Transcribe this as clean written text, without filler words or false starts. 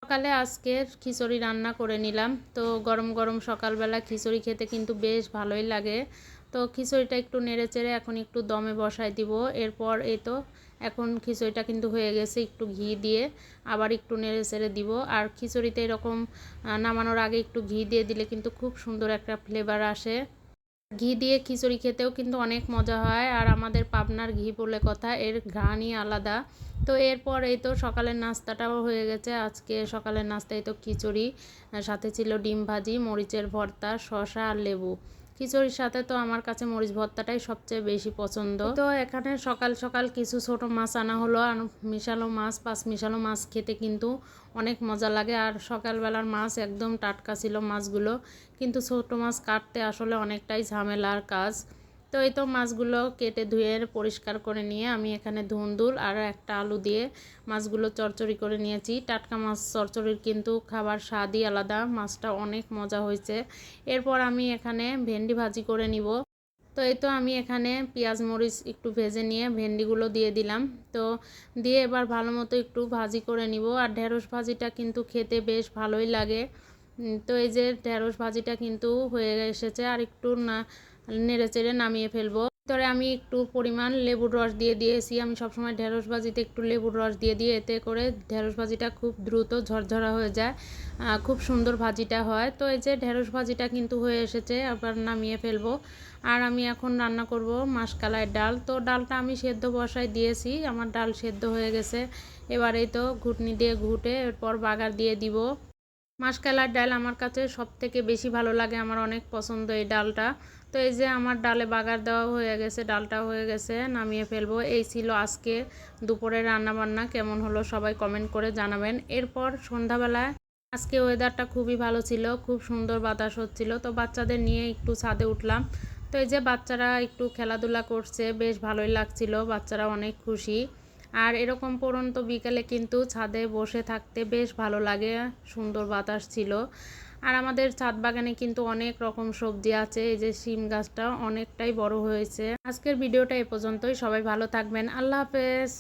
সকালে আজকের খিচুড়ি রান্না করে নিলাম। তো গরম গরম সকালবেলা খিচুড়ি খেতে কিন্তু বেশ ভালোই লাগে। তো খিচুড়িটা একটু নেড়েচেড়ে এখন একটু দমে বসাই দিব। এরপর এই তো এখন খিচুড়িটা কিন্তু হয়ে গেছে, একটু ঘি দিয়ে আবার একটু নেড়েচেড়ে দিব। আর খিচুড়িতে এরকম নামানোর আগে একটু ঘি দিয়ে দিলে কিন্তু খুব সুন্দর একটা ফ্লেভার আসে। ঘি দিয়ে খিচুড়ি খেতেও কিন্তু অনেক মজা হয়। আর আমাদের পাবনার ঘি বলে কথা, এর ঘ্রাণই আলাদা। তো এরপর এই তো সকালের নাস্তাটাও হয়ে গেছে। আজকে সকালের নাস্তায় তো খিচুড়ি, সাথে ছিল ডিম ভাজি, মরিচের ভর্তা, শসা আর লেবু। খিচুড়ির সাথে তো আমার কাছে মরিচ ভর্তাটাই সবচেয়ে বেশি পছন্দ। তো এখানে সকাল সকাল কিছু ছোট মাছ আনা হলো, আর মিশালো মাছ, পাঁচ মিশালো মাছ খেতে কিন্তু অনেক মজা লাগে। আর সকালবেলার মাছ একদম টাটকা ছিল মাছগুলো, কিন্তু ছোট মাছ কাটতে আসলে অনেকটাই ঝামেলার কাজ। তো এই তো মাছগুলো কেটে ধুয়ে পরিষ্কার করে নিয়ে আমি এখানে ধুন্দুল আর একটা আলু দিয়ে মাছগুলো চচ্চড়ি করে নিয়েছি। টাটকা মাছ চচ্চড়ির কিন্তু খাবার স্বাদই আলাদা, মাছটা অনেক মজা হয়েছে। এরপর আমি এখানে ভেন্ডি ভাজি করে নিব। তো এই তো আমি এখানে পেঁয়াজ মরিচ একটু ভেজে নিয়ে ভেন্ডিগুলো দিয়ে দিলাম। তো দিয়ে এবার ভালো মতো একটু ভাজি করে নিব। আর ঢেঁড়স ভাজিটা কিন্তু খেতে বেশ ভালোই লাগে। তো এই যে ঢেঁড়স ভাজিটা কিন্তু হয়ে এসেছে, আর একটু নেড়েচেড়ে নামিয়ে ফেলবো। ভিতরে আমি একটু পরিমাণ লেবুর রস দিয়ে দিয়েছি। আমি সবসময় ঢেঁড়স ভাজিতে একটু লেবুর রস দিয়ে দিই, এতে করে ঢেঁড়স ভাজিটা খুব দ্রুত ঝরঝরা হয়ে যায়, খুব সুন্দর ভাজিটা হয়। তো এই যে ঢেঁড়স ভাজিটা কিন্তু হয়ে এসেছে, আবার নামিয়ে ফেলবো। আর আমি এখন রান্না করব মাসকলাই ডাল। তো ডালটা আমি সেদ্ধ বসায় দিয়েছি, আমার ডাল সেদ্ধ হয়ে গেছে। এবারে তো ঘুটনি দিয়ে ঘুটে এরপর বাগার দিয়ে দিব। মাসকলাইর ডাল আমার কাছে সবথেকে বেশি ভালো লাগে, আমার অনেক পছন্দ এই ডালটা। তো এই যে আমার ডালে বাগার দেওয়া হয়ে গেছে, ডালটা হয়ে গেছে, নামিয়ে ফেলবো। এই ছিল আজকে দুপুরে রান্নাবান্না। কেমন হলো সবাই কমেন্ট করে জানাবেন। এরপর সন্ধ্যাবেলায় আজকে ওয়েদারটা খুবই ভালো ছিল, খুব সুন্দর বাতাস হচ্ছিল। তো বাচ্চাদের নিয়ে একটু ছাদে উঠলাম। তো এই যে বাচ্চারা একটু খেলাধুলা করছে, বেশ ভালোই লাগছিল, বাচ্চারা অনেক খুশি। আর এরকম পড়ন্ত বিকেলে কিন্তু ছাদে বসে থাকতে বেশ ভালো লাগে, সুন্দর বাতাস ছিল। আর আমাদের ছাদ বাগানে কিন্তু অনেক রকম সবজি আছে। এই যে শিম গাছটা অনেকটাই বড় হয়েছে। আজকের ভিডিওটা এ পর্যন্তই, সবাই ভালো থাকবেন, আল্লাহ হাফেজ।